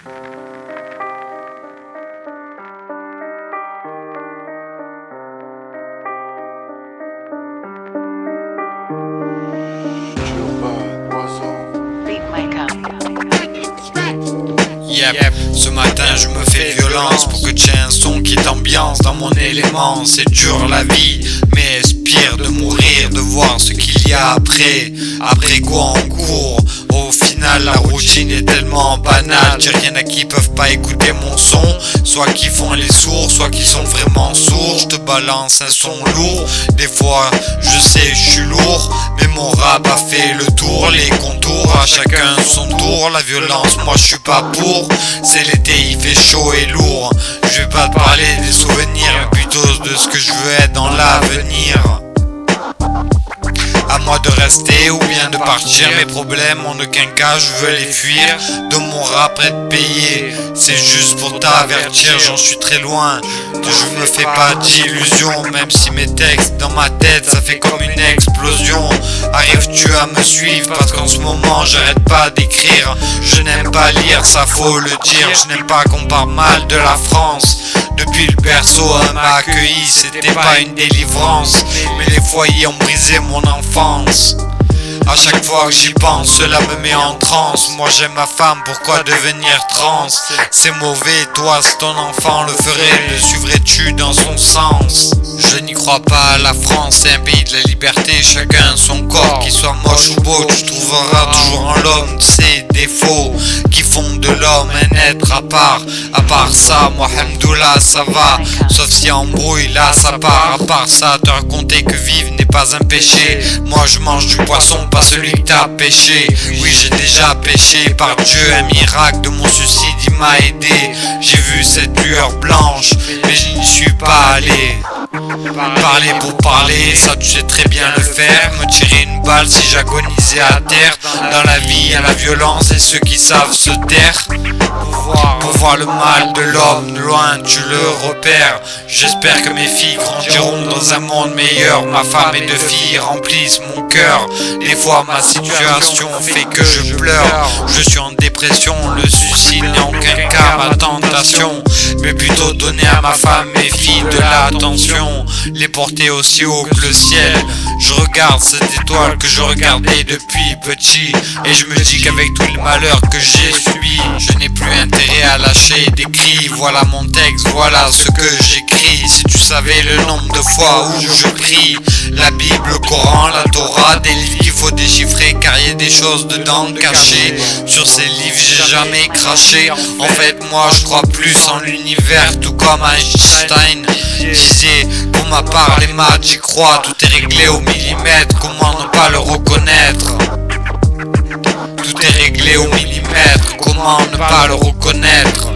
Yep. Ce matin je me fais violence pour que tu aies un son qui t'ambiance dans mon élément. C'est dur la vie, mais aspire de mourir, de voir ce qu'il y a après. Après quoi en cours. Au final la routine est tellement banale. Y'en a qui peuvent pas écouter mon son, soit qui font les sourds, soit qui sont vraiment sourds. Je te balance un son lourd. Des fois je sais je suis lourd, mais mon rap a fait le tour. Les contours à chacun son tour. La violence moi je suis pas pour. C'est l'été il fait chaud et lourd. Je vais pas te parler des souvenirs, mais plutôt de ce que je veux être dans l'avenir. À moi de rester ou bien de partir. Mes problèmes en aucun cas je veux les fuir. De mon rap être payé, c'est juste pour t'avertir. J'en suis très loin, je me fais pas d'illusions. Même si mes textes dans ma tête ça fait comme une explosion. Arrives-tu à me suivre? Parce qu'en ce moment j'arrête pas d'écrire. Je n'aime pas lire, ça faut le dire. Je n'aime pas qu'on parle mal de la France. Depuis le berceau elle m'a accueilli, c'était pas une délivrance, mais les foyers ont brisé mon enfance. À chaque fois que j'y pense, cela me met en transe. Moi j'aime ma femme, pourquoi devenir trans? C'est mauvais, toi c'est ton enfant, le ferais, le suivrais-tu dans son sens? Je n'y crois pas, la France c'est un pays de la liberté. Chacun son corps, qu'il soit moche ou beau, tu trouveras toujours en l'homme ses défauts qui font de l'homme un être à part. À part ça, moi hamdoullah ça va, sauf si embrouille là ça part. À part ça, te raconter que vivre n'est pas un péché. Moi je mange du poisson, pas celui que t'as pêché. Oui j'ai déjà péché, par Dieu un miracle de mon suicide il m'a aidé. J'ai vu cette lueur blanche, mais je n'y suis pas allé. Parler pour parler, ça tu sais très bien le faire. Me tirer une balle si j'agonisais à terre. Dans la vie y'a la violence et ceux qui savent se taire. Pour voir le mal de l'homme de loin tu le repères. J'espère que mes filles grandiront dans un monde meilleur. Ma femme et 2 filles remplissent mon cœur. Des fois ma situation fait que je pleure. Je suis en dépression, le suicide n'est en aucun cas ma tentation, mais plutôt donner à ma femme et mes filles de l'attention. Les porter aussi haut que le ciel. Je regarde cette étoile que je regardais depuis petit, et je me dis qu'avec tout le malheur que j'ai subi, je n'ai plus intérêt à lâcher des cris. Voilà mon texte, voilà ce que j'écris. Si tu savais le nombre de fois où je prie la Bible, le Coran, la Torah, des livres qu'il faut déchiffrer car il y a des choses dedans cachées. Sur ces livres j'ai jamais craché. En fait moi je crois plus en l'univers, tout comme Einstein disait. Pour ma part les maths j'y crois, tout est réglé au millimètre, comment ne pas le reconnaître? Tout est réglé au millimètre, comment ne pas le reconnaître?